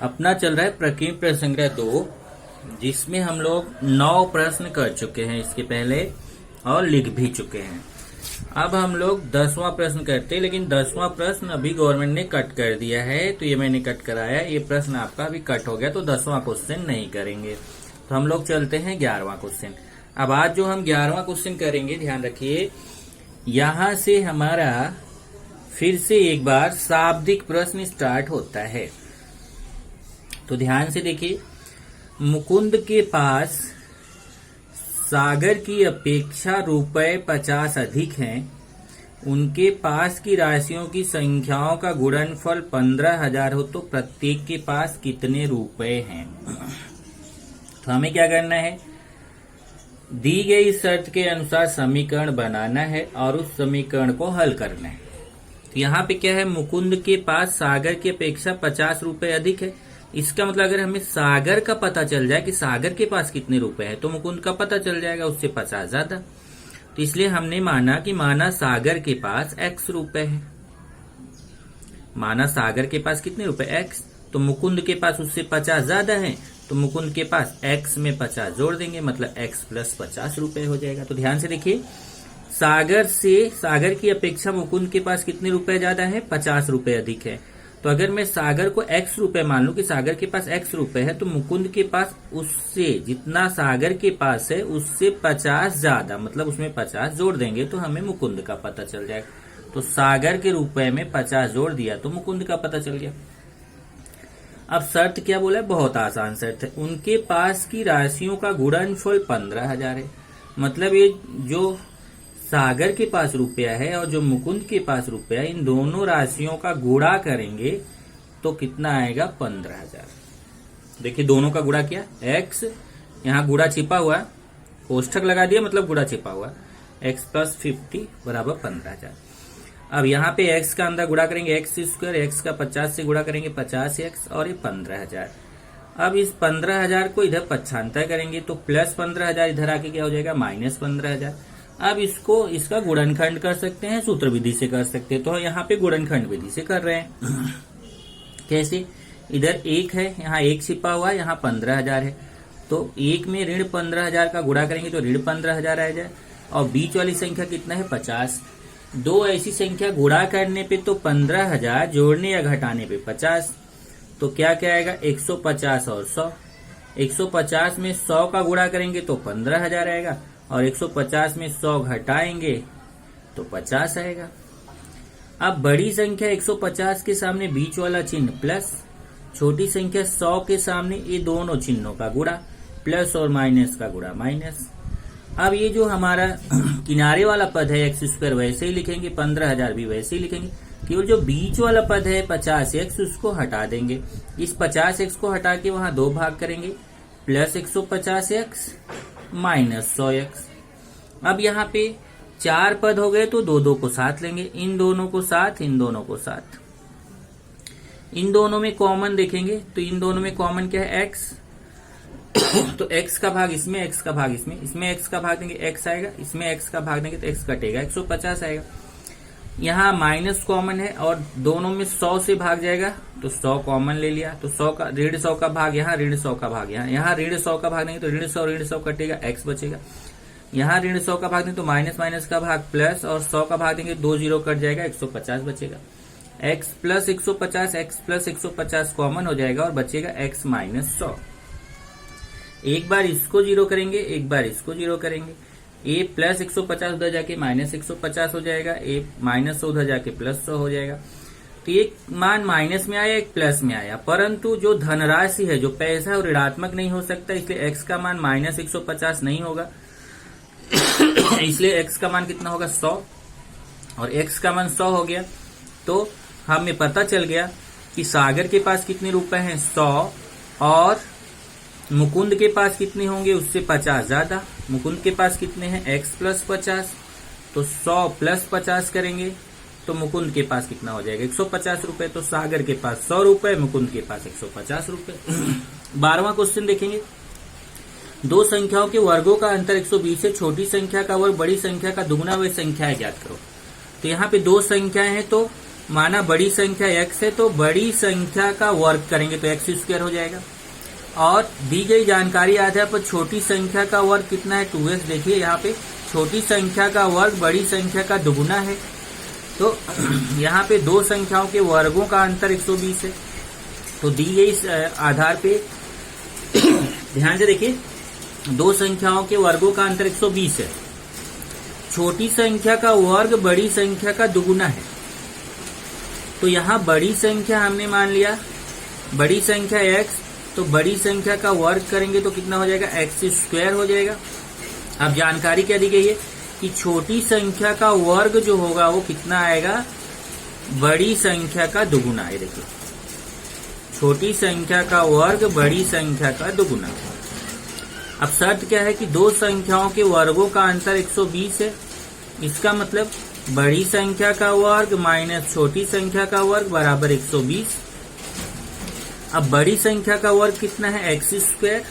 अपना चल रहा है प्रकीर्णन प्रश्न संग्रह 2, जिसमें हम लोग 9 प्रश्न कर चुके हैं इसके पहले और लिख भी चुके हैं। अब हम लोग 10वां प्रश्न करते हैं, लेकिन 10वां प्रश्न अभी गवर्नमेंट ने कट कर दिया है, तो ये मैंने कट कराया। ये प्रश्न आपका अभी कट हो गया, तो 10वां क्वेश्चन नहीं करेंगे। तो हम लोग चलते हैं 11वां क्वेश्चन। अब आज जो हम 11वां क्वेश्चन करेंगे, ध्यान रखिए, यहां से हमारा फिर से एक बार शाब्दिक प्रश्न स्टार्ट होता है। तो ध्यान से देखिए, मुकुंद के पास सागर की अपेक्षा ₹50 अधिक हैं। उनके पास की राशियों की संख्याओं का गुणनफल 15,000 हो तो प्रत्येक के पास कितने रुपए हैं। तो हमें क्या करना है, दी गई शर्त के अनुसार समीकरण बनाना है और उस समीकरण को हल करना है। तो यहाँ पे क्या है, मुकुंद के पास सागर की अपेक्षा 50 रुपए अधिक है। इसका मतलब अगर हमें सागर का पता चल जाए कि सागर के पास कितने रुपए हैं, तो मुकुंद का पता चल जाएगा उससे 50 ज्यादा। तो इसलिए हमने माना सागर के पास X रुपए है। माना सागर के पास कितने रुपए X, तो मुकुंद के पास उससे 50 ज्यादा है, तो मुकुंद के पास X में 50 जोड़ देंगे, मतलब X + 50 रुपए हो जाएगा। तो ध्यान से देखिए, सागर की अपेक्षा मुकुंद के पास कितने रुपए ज्यादा है, 50 रुपए अधिक है। तो अगर मैं सागर को X रुपए मान लूं कि सागर के पास X रुपए है, तो मुकुंद के पास उससे जितना सागर के पास है उससे 50 ज्यादा, मतलब उसमें 50 जोड़ देंगे तो हमें मुकुंद का पता चल जाएगा। तो सागर के रुपए में 50 जोड़ दिया तो मुकुंद का पता चल गया। अब शर्त क्या बोला है, बहुत आसान शर्त है। उनके पास की राशियों का गुणनफल 15,000 है। मतलब ये जो सागर के पास रुपया है और जो मुकुंद के पास रुपया है, इन दोनों राशियों का गुणा करेंगे तो कितना आएगा, 15,000। देखिए दोनों का गुणा किया, X यहाँ गुणा छिपा हुआ, कोष्ठक लगा दिया, मतलब गुणा छिपा हुआ, X + 50 = 15,000। अब यहाँ पे X का अंदर गुणा करेंगे X², X का 50 से गुणा करेंगे 50X, और ये 15,000। अब इस 15,000 को इधर पक्षांतर करेंगे तो +15,000 इधर आके क्या हो जाएगा, -15,000। अब इसका गुणनखंड कर सकते हैं, सूत्र विधि से कर सकते हैं। तो यहाँ पे गुणनखंड विधि से कर रहे हैं। कैसे, इधर 1 है, यहाँ 1 छिपा हुआ है, यहाँ 15,000 है, तो 1 में ऋण 15,000 का गुणा करेंगे तो ऋण 15,000 आ जाए, और बीच वाली संख्या कितना है, 50। दो ऐसी संख्या गुणा करने पे तो 15,000, जोड़ने या घटाने पे 50, तो क्या क्या आएगा, 150 और 100। 150 में 100 का गुणा करेंगे तो 15,000 आएगा, और 150 में 100 घटाएंगे तो 50 आएगा। अब बड़ी संख्या 150 के सामने बीच वाला चिन्ह प्लस, छोटी संख्या 100 के सामने ये दोनों चिन्हों का गुणा, प्लस और माइनस का गुणा माइनस। अब ये जो हमारा किनारे वाला पद है X² वैसे ही लिखेंगे, 15,000 भी वैसे ही लिखेंगे, केवल जो बीच वाला पद है 50X उसको हटा देंगे। इस 50X को हटा के वहां 2 भाग करेंगे, +150X -100X। अब यहाँ पे 4 पद हो गए तो 2 को साथ लेंगे, इन दोनों को साथ, इन दोनों को साथ। इन दोनों में कॉमन देखेंगे तो इन दोनों में कॉमन क्या है, X। तो X का भाग इसमें, X का भाग इसमें X का भाग देंगे X आएगा, इसमें X का भाग देंगे तो X कटेगा, 150 आएगा। यहाँ माइनस कॉमन है और दोनों में 100 से भाग जाएगा तो 100 कॉमन ले लिया, तो 100 का ऋण 100 का भाग यहाँ, ऋण 100 का भाग यहाँ ऋण 100 का भाग देंगे तो ऋण 100 कटेगा, X बचेगा। यहाँ ऋण 100 का भाग देंगे तो माइनस का भाग प्लस, और 100 का भाग देंगे 2 0 कट जाएगा, 150 बचेगा। X + 150, X + 150 कॉमन हो जाएगा और बचेगा X - 100। एक बार इसको 0 करेंगे, एक बार इसको 0 करेंगे, A + 150 उधर जाके -150 हो जाएगा, A -100 उधर जाके +100 हो जाएगा। तो एक मान माइनस में आया, एक प्लस में आया, परंतु जो धनराशि है, जो पैसा है, वो ऋणात्मक नहीं हो सकता, इसलिए X का मान -150 नहीं होगा। इसलिए X का मान कितना होगा, 100, और X का मान 100 हो गया। तो हमें पता चल गया कि सागर के पास कितने रुपए हैं, 100, और मुकुंद के पास कितने होंगे, उससे 50 ज्यादा। मुकुंद के पास कितने हैं, X + 50, तो 100 + 50 करेंगे तो मुकुंद के पास कितना हो जाएगा, 150 रुपए। तो सागर के पास 100 रुपए, मुकुंद के पास 150 रुपए। 12वां क्वेश्चन देखेंगे, दो संख्याओं के वर्गों का अंतर 120 है, छोटी संख्या का वर्ग बड़ी संख्या का दुगुना व संख्याएं ज्ञात करो। तो यहाँ पे 2 संख्याएं हैं तो माना बड़ी संख्या x है तो बड़ी संख्या का वर्ग करेंगे तो x स्क्वायर हो जाएगा। और दी गई जानकारी आधार पर छोटी संख्या का वर्ग कितना है 2x। देखिए यहाँ पे छोटी संख्या का वर्ग बड़ी संख्या का दुगुना है। तो यहाँ पे दो संख्याओं के वर्गों का अंतर 120 है। तो दी गई आधार पे ध्यान से देखिए, दो संख्याओं के वर्गों का अंतर 120 है। छोटी संख्या का वर्ग बड़ी संख्या का दुगुना है। तो यहाँ बड़ी संख्या हमने मान लिया, बड़ी संख्या x, तो बड़ी संख्या का वर्ग करेंगे तो कितना हो जाएगा, x स्क्वायर हो जाएगा। अब जानकारी क्या दी गई है कि छोटी संख्या का वर्ग जो होगा वो कितना आएगा, बड़ी संख्या का दुगुना है। देखिए छोटी संख्या का वर्ग बड़ी संख्या का दुगुना। अब शर्त क्या है कि दो संख्याओं के वर्गों का अंतर 120 है। इसका मतलब बड़ी संख्या का वर्ग माइनस छोटी संख्या का वर्ग बराबर 120। अब बड़ी संख्या का वर्ग कितना है, x स्क्वायर।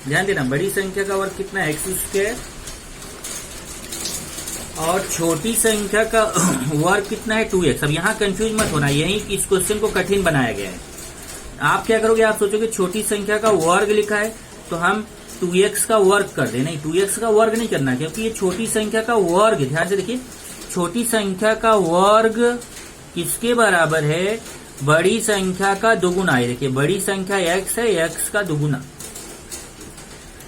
ध्यान देना, बड़ी संख्या का वर्ग कितना है, x स्क्वायर। और छोटी संख्या का वर्ग कितना है, 2x। अब यहाँ कंफ्यूज मत होना, यही इस क्वेश्चन को कठिन बनाया गया है। आप क्या करोगे, आप सोचोगे छोटी संख्या का वर्ग लिखा है तो हम 2x का वर्ग कर दे। नहीं, 2x का वर्ग नहीं करना, क्योंकि ये छोटी संख्या का वर्ग। ध्यान से देखिए, छोटी संख्या का वर्ग किसके बराबर है, बड़ी संख्या का दुगुना है। देखिए बड़ी संख्या x है, x का दुगुना।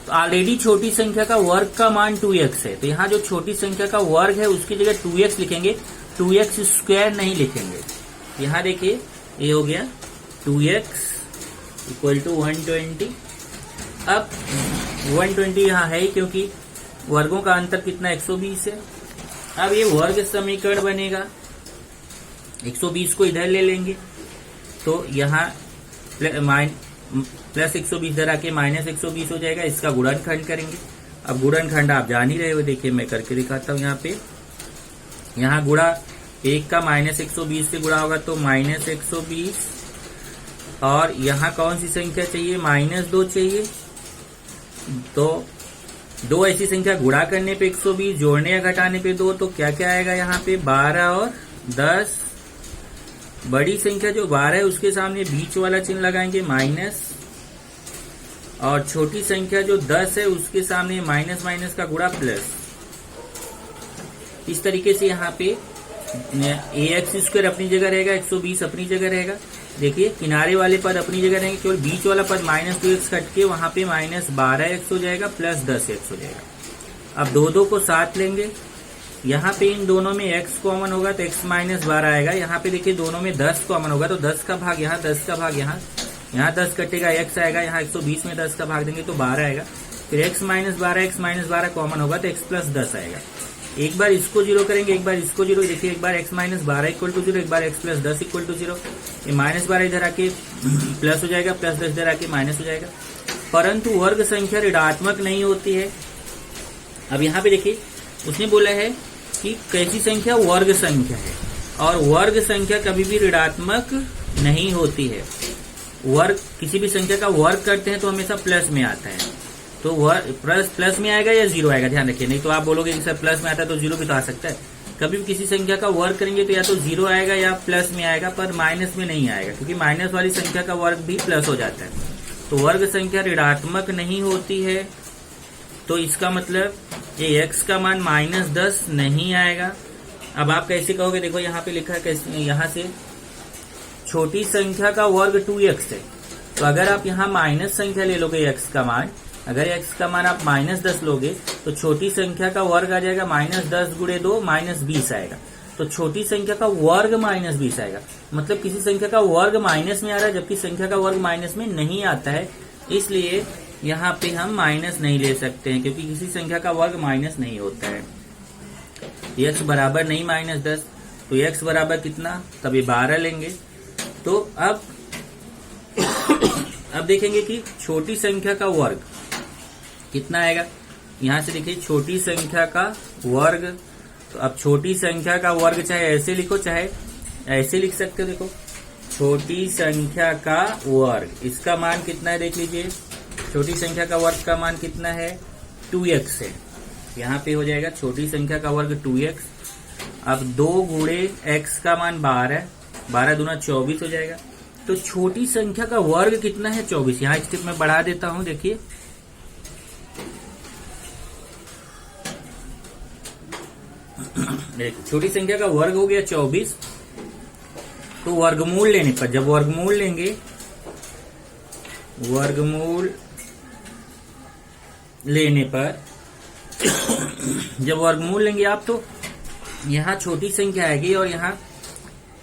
तो ऑलरेडी छोटी संख्या का वर्ग का मान 2x है, तो यहाँ जो छोटी संख्या का वर्ग है उसकी जगह 2x लिखेंगे, 2x स्क्वायर नहीं लिखेंगे। यहाँ देखिए ये हो गया 2x इक्वल टू 120। अब 120 यहाँ है ही, क्योंकि वर्गों का अंतर कितना 120 है। अब ये वर्ग समीकरण बनेगा, 120 को इधर ले लेंगे तो यहाँ प्लस 120 इधर आके माइनस 120 हो जाएगा। इसका गुणनखंड करेंगे। अब गुणनखंड आप जान ही रहे हो, देखिए मैं करके दिखाता हूँ। यहाँ पे यहाँ गुणा 1 का माइनस 120 से गुणा होगा तो माइनस 120। और यहाँ कौन सी संख्या चाहिए, -2 चाहिए। तो दो ऐसी संख्या गुणा करने पे 120, जोड़ने या घटाने पे 2, तो क्या क्या आएगा यहाँ पे 12 और 10। बड़ी संख्या जो 12 है उसके सामने बीच वाला चिन्ह लगाएंगे माइनस, और छोटी संख्या जो 10 है उसके सामने माइनस माइनस का गुणा प्लस। इस तरीके से यहाँ पे ax स्क्वायर अपनी जगह रहेगा, 120 अपनी जगह रहेगा। देखिए किनारे वाले पद अपनी जगह रहेंगे, केवल बीच वाला पद -2x कट के वहां पे -12x हो जाएगा प्लस 10x हो जाएगा। अब दो को साथ लेंगे, यहाँ पे इन दोनों में x कॉमन होगा तो x -12 आएगा। यहाँ पे देखिए दोनों में 10 कॉमन होगा तो 10 का भाग यहाँ, 10 का भाग यहाँ 10 कटेगा, x आएगा। यहाँ 120 में 10 का भाग देंगे तो 12 आएगा। फिर x -12 कॉमन होगा तो x प्लस 10 आएगा। एक बार इसको जीरो करेंगे, एक बार इसको जीरो। देखिए एक बार x -12 इक्वल टू 0, एक बार x प्लस 10 इक्वल टू 0। ये -12 इधर आके प्लस हो जाएगा, प्लस 10 इधर आके माइनस हो जाएगा। परंतु वर्ग संख्या ऋणात्मक नहीं होती है। अब यहाँ पे देखिए उसने बोला है कि कैसी संख्या, वर्ग संख्या है, और वर्ग संख्या कभी भी ऋणात्मक नहीं होती है। वर्ग किसी भी संख्या का वर्ग करते हैं तो हमेशा प्लस में आता है। तो प्लस में आएगा या जीरो आएगा, ध्यान रखिए। नहीं तो आप बोलोगे कि सर प्लस में आता है तो जीरो भी तो आ सकता है। कभी भी किसी संख्या का वर्ग करेंगे तो या तो जीरो आएगा या प्लस में आएगा, पर माइनस में नहीं आएगा, क्योंकि माइनस वाली संख्या का वर्ग भी प्लस हो जाता है। तो वर्ग संख्या ऋणात्मक नहीं होती है, तो इसका मतलब ये x का मान -10 नहीं आएगा। अब आप कैसे कहोगे, देखो यहाँ पे लिखा है कैसे, यहाँ से छोटी संख्या का वर्ग 2x है, तो अगर आप यहाँ माइनस संख्या ले लोगे x का मान, अगर x का मान आप -10 लोगे तो छोटी संख्या का वर्ग आ जाएगा -10 गुणे 2 -20 आएगा। तो छोटी संख्या का वर्ग -20 आएगा, मतलब किसी संख्या का वर्ग माइनस में आ रहा है जबकि संख्या का वर्ग माइनस में नहीं आता है। इसलिए यहाँ पे हम माइनस नहीं ले सकते हैं, क्योंकि किसी संख्या का वर्ग माइनस नहीं होता है। x बराबर नहीं -10, तो x बराबर कितना, तब ये 12 लेंगे। तो अब देखेंगे कि छोटी संख्या का वर्ग कितना आएगा। यहाँ से देखिए छोटी संख्या का वर्ग, तो अब छोटी संख्या का वर्ग चाहे ऐसे लिखो चाहे ऐसे लिख सकते हो। देखो छोटी संख्या का वर्ग, इसका मान कितना है देख लीजिए। छोटी संख्या का वर्ग का मान कितना है, 2x है। यहाँ पे हो जाएगा छोटी संख्या का वर्ग 2x, अब 2 गुणे x का मान 12, 12 दूना 24 हो जाएगा। तो छोटी संख्या का वर्ग कितना है? 24। यहाँ स्टेप में बढ़ा देता हूं, देखिए छोटी संख्या का वर्ग हो गया 24। तो वर्गमूल लेने पर, जब वर्गमूल लेंगे, वर्गमूल लेने पर जब वर्गमूल लेंगे आप, तो यहाँ छोटी संख्या आएगी और यहाँ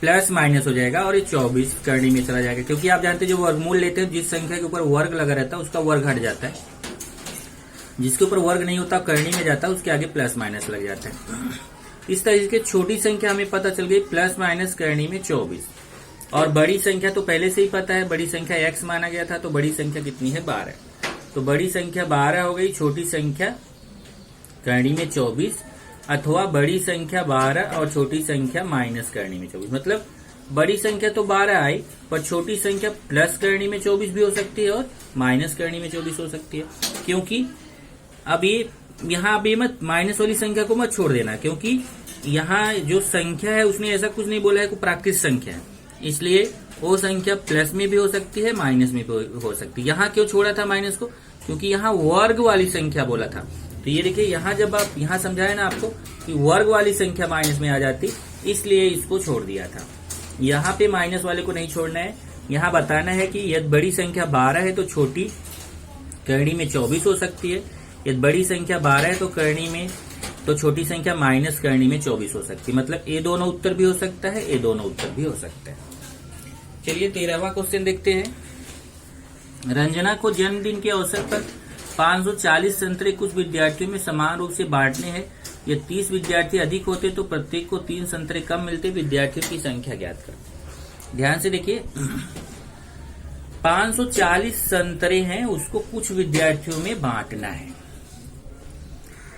प्लस माइनस हो जाएगा और ये 24 करनी में चला जाएगा। क्योंकि आप जानते हैं जो वर्गमूल लेते हैं, जिस संख्या के ऊपर वर्ग लगा रहता है उसका वर्ग हट जाता है, जिसके ऊपर वर्ग नहीं होता करनी में जाता है उसके आगे प्लस माइनस लग जाता है। इस तरीके से छोटी संख्या हमें पता चल गई प्लस माइनस करनी में 24। और बड़ी संख्या तो पहले से ही पता है, बड़ी संख्या x माना गया था, तो बड़ी संख्या कितनी है? 12। तो बड़ी संख्या 12 हो गई, छोटी संख्या करनी में 24, अथवा बड़ी संख्या 12 और छोटी संख्या माइनस करनी में 24। मतलब बड़ी संख्या तो 12 आई, पर छोटी संख्या प्लस करनी में 24 भी हो सकती है और माइनस करनी में 24 हो सकती है। क्योंकि अब ये यहाँ अभी मत माइनस वाली संख्या को मत छोड़ देना, क्योंकि यहाँ जो संख्या है उसने ऐसा कुछ नहीं बोला है कि प्राकृत संख्या है, इसलिए वो संख्या प्लस में भी हो सकती है, माइनस में भी हो सकती है। यहाँ क्यों छोड़ा था माइनस को? क्योंकि यहाँ वर्ग वाली संख्या बोला था। तो ये देखिए, यहाँ जब आप यहाँ समझाए ना आपको कि वर्ग वाली संख्या माइनस में आ जाती, इसलिए इसको छोड़ दिया था। यहाँ पे माइनस वाले को नहीं छोड़ना है, यहाँ बताना है कि यदि बड़ी संख्या 12 है तो छोटी करनी में 24 हो सकती है, यदि बड़ी संख्या 12 है तो छोटी संख्या माइनस करनी में 24 हो सकती है। मतलब ये दोनों उत्तर भी हो सकता है, ये दोनों उत्तर भी हो सकता है। चलिए 13वां क्वेश्चन देखते हैं। रंजना को जन्मदिन के अवसर पर 540 संतरे कुछ विद्यार्थियों में समान रूप से बांटने हैं। यदि 30 विद्यार्थी अधिक होते तो प्रत्येक को 3 संतरे कम मिलते। विद्यार्थियों की संख्या ज्ञात कर। ध्यान से देखिए, 540 संतरे हैं, उसको कुछ विद्यार्थियों में बांटना है।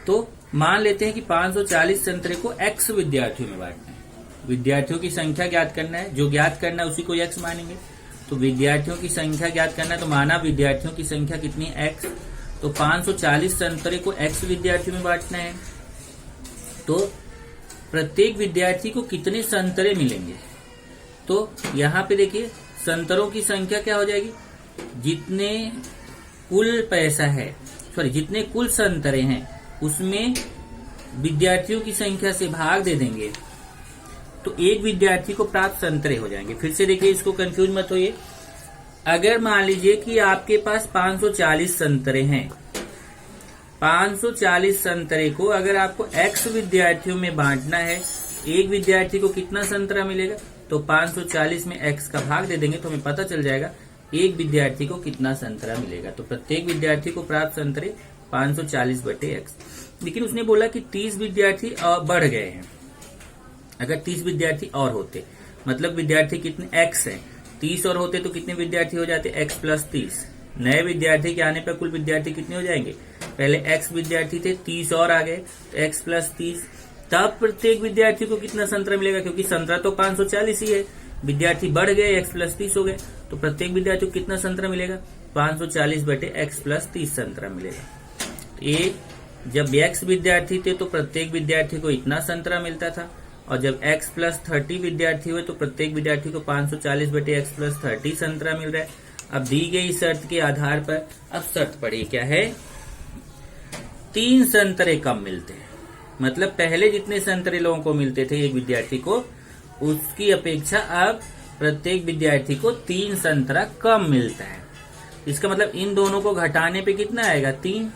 तो मान लेते हैं कि 540 संतरे को x विद्यार्थियों में बांटना है। विद्यार्थियों की संख्या ज्ञात करना है, जो ज्ञात करना है उसी को x मानेंगे। तो विद्यार्थियों की संख्या ज्ञात करना है, तो माना विद्यार्थियों की संख्या कितनी है? x। तो 540 संतरे को x विद्यार्थियों में बांटना है, तो प्रत्येक विद्यार्थी को कितने संतरे मिलेंगे? तो यहाँ पे देखिए, संतरों की संख्या क्या हो जाएगी? जितने कुल पैसा है, जितने कुल संतरे हैं उसमें विद्यार्थियों की संख्या से भाग दे देंगे, तो एक विद्यार्थी को प्राप्त संतरे हो जाएंगे। फिर से देखिए, इसको कंफ्यूज मत होइए। अगर मान लीजिए कि आपके पास 540 संतरे हैं, 540 संतरे को अगर आपको x विद्यार्थियों में बांटना है, एक विद्यार्थी को कितना संतरा मिलेगा? तो 540 में x का भाग दे देंगे तो हमें पता चल जाएगा एक विद्यार्थी को कितना संतरा मिलेगा। तो प्रत्येक विद्यार्थी को प्राप्त संतरे 540/x। लेकिन उसने बोला कि 30 विद्यार्थी बढ़ गए हैं। अगर 30 विद्यार्थी और होते, मतलब विद्यार्थी कितने? x है, 30 और होते तो कितने विद्यार्थी हो जाते? x plus 30। नए विद्यार्थी के आने पर कुल विद्यार्थी कितने हो जाएंगे? पहले x विद्यार्थी थे, 30 और आ गए तो x प्लस 30। तब प्रत्येक विद्यार्थी को कितना संतरा मिलेगा? क्योंकि संतरा तो 540 ही है, विद्यार्थी बढ़ गए, x प्लस 30 हो गए, तो प्रत्येक विद्यार्थी को कितना संतरा मिलेगा? 540/x प्लस 30 संतरा मिलेगा। ये जब x विद्यार्थी थे तो प्रत्येक विद्यार्थी को इतना संतरा मिलता था, और जब x प्लस 30 विद्यार्थी हुए तो प्रत्येक विद्यार्थी को 540/x प्लस 30 संतरा मिल रहा है। अब दी गई शर्त के आधार पर अब शर्त पड़ी क्या है? 3 संतरे कम मिलते हैं। मतलब पहले जितने संतरे लोगों को मिलते थे एक विद्यार्थी को, उसकी अपेक्षा अब प्रत्येक विद्यार्थी को 3 संतरा कम मिलता है। इसका मतलब इन दोनों को घटाने पे कितना आएगा? 3।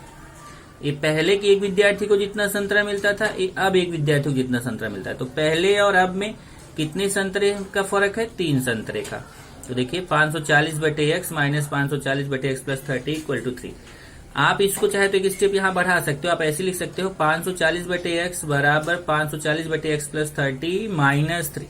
ये पहले के एक विद्यार्थी को जितना संतरा मिलता था, अब एक विद्यार्थी को जितना संतरा मिलता है। तो पहले और अब में कितने संतरे का फर्क है? 3 संतरे का। तो देखिए 540/x minus 540/x plus 30 equal to 3। आप इसको चाहे तो एक स्टेप यहाँ बढ़ा सकते हो, आप ऐसे लिख सकते हो 540/x बराबर 540/x plus 30 minus 3।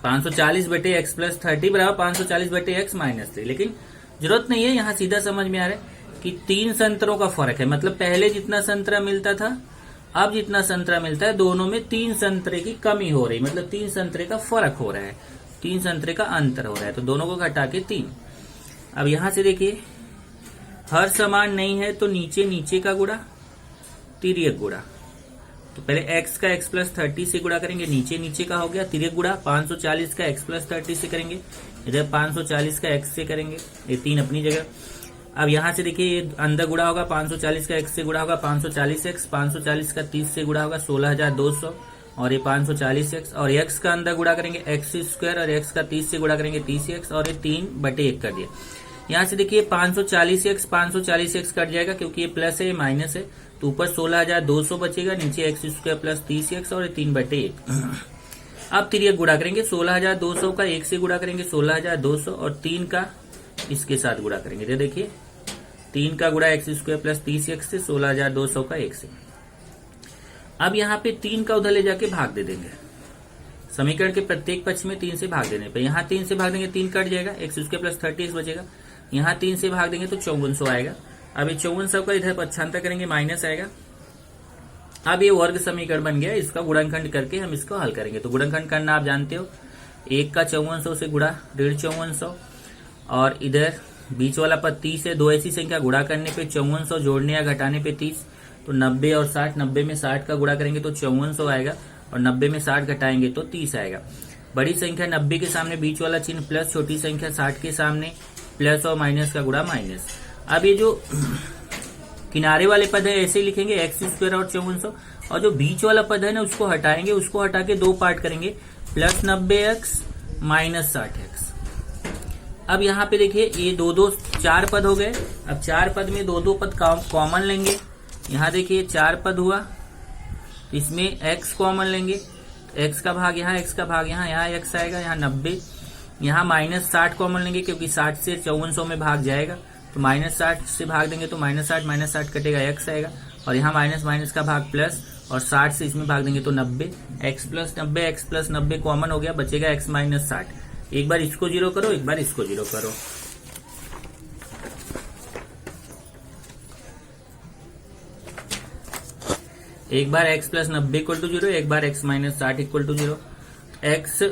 540/x plus 30 बराबर 540/x माइनस 3। लेकिन जरूरत नहीं है, यहाँ सीधा समझ में आ रहा है कि 3 संतरों का फर्क है। मतलब पहले जितना संतरा मिलता था, अब जितना संतरा मिलता है, दोनों में 3 संतरे की कमी हो रही, मतलब 3 संतरे का फर्क हो रहा है, 3 संतरे का अंतर हो रहा है। तो दोनों को घटा के 3। अब यहां से देखिए, हर समान नहीं है तो नीचे नीचे का गुणा, तिर्यक गुणा, तो पहले x का x प्लस 30 से गुणा करेंगे, नीचे नीचे का हो गया तिर्यक गुणा। 540 का x प्लस 30 से करेंगे, इधर 540 का x से करेंगे, ये 3 अपनी जगह। अब यहां से देखिए ये अंदर गुणा होगा, 540 का x से गुणा होगा 540x, 540 का 30 से गुणा होगा 16,200 और ये 540x, और x का अंदर गुणा करेंगे x स्क्वायर और x का 30 से गुणा करेंगे 30x और ये 3/1 कर दिया। यहाँ से देखिए 540x कट जाएगा क्योंकि ये प्लस है ये माइनस है, तो ऊपर 16,200 बचेगा, नीचे x स्क्वायर प्लस 30x और 3/1। अब तिर्यक गुणा करेंगे, 16,200 का 1 से गुणा करेंगे 16,200 और 3 का इसके साथ गुणा करेंगे। तो देखिए 3 का गुणा x स्क्वायर प्लस 30x से 16,200 का 1 से। अब यहाँ पे 3 का उधर ले जाके भाग दे देंगे, समीकरण के प्रत्येक पक्ष में 3 से भाग देने पे। यहाँ 3 से भाग देंगे 3 कट जाएगा, x स्क्वायर प्लस 30x बचेगा। यहाँ 3 से भाग देंगे तो 5400 आएगा। अब ये 5400 का इधर पक्षांतर करेंगे माइनस आएगा। अब ये वर्ग समीकरण बन गया, इसका गुणनखंड करके हम इसको हल करेंगे। तो गुणनखंड करना आप जानते हो, 1 का 5400 से गुणा 5400 और इधर बीच वाला पद 30 है, दो ऐसी संख्या गुणा करने पे 5400 जोड़ने या घटाने पे 30, तो 90 और 60, 90 में 60 का गुणा करेंगे तो 5400 आएगा और 90 में 60 घटाएंगे तो 30 आएगा। बड़ी संख्या 90 के सामने बीच वाला चिन्ह प्लस, छोटी संख्या 60 के सामने प्लस और माइनस का गुणा माइनस। अब ये जो किनारे वाले पद है ऐसे ही लिखेंगे x स्क्वायर और 5400, और जो बीच वाला पद है ना उसको हटाएंगे, उसको हटा के 2 पार्ट करेंगे, प्लस 90x माइनस 60x। अब यहाँ पे देखिए ये 4 पद हो गए। अब 4 पद में 2 पद कॉमन लेंगे। यहाँ देखिए 4 पद हुआ, इसमें x कॉमन लेंगे, x का भाग यहाँ, x का भाग यहाँ x आएगा, यहाँ 90, यहाँ माइनस 60 कॉमन लेंगे क्योंकि 60 से 5400 में भाग जाएगा, तो माइनस 60 से भाग देंगे तो माइनस 60 कटेगा x आएगा, और यहाँ माइनस माइनस का भाग प्लस, और 60 से इसमें भाग देंगे तो 90, x प्लस 90 कॉमन हो गया, बचेगा x माइनस 60। एक बार इसको 0 करो, एक बार इसको 0 करो। एक बार x प्लस 90 इक्वल टू 0, एक बार x minus 60 equal to 0। x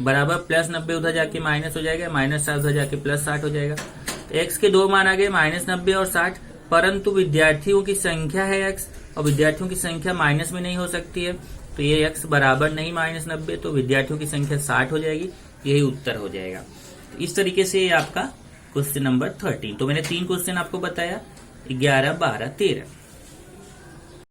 बराबर प्लस 90 उधर जाके माइनस हो जाएगा, माइनस 60 उधर जाके प्लस 60 हो जाएगा। तो x के 2 मान आ गए, माइनस 90 और 60, परंतु विद्यार्थियों की संख्या है x और विद्यार्थियों की संख्या माइनस में नहीं हो सकती है, तो ये x बराबर नहीं माइनस 90, तो विद्यार्थियों की संख्या 60 हो जाएगी। यही उत्तर हो जाएगा। तो इस तरीके से ये आपका क्वेश्चन नंबर 13। तो मैंने 3 क्वेश्चन आपको बताया, 11, 12, 13।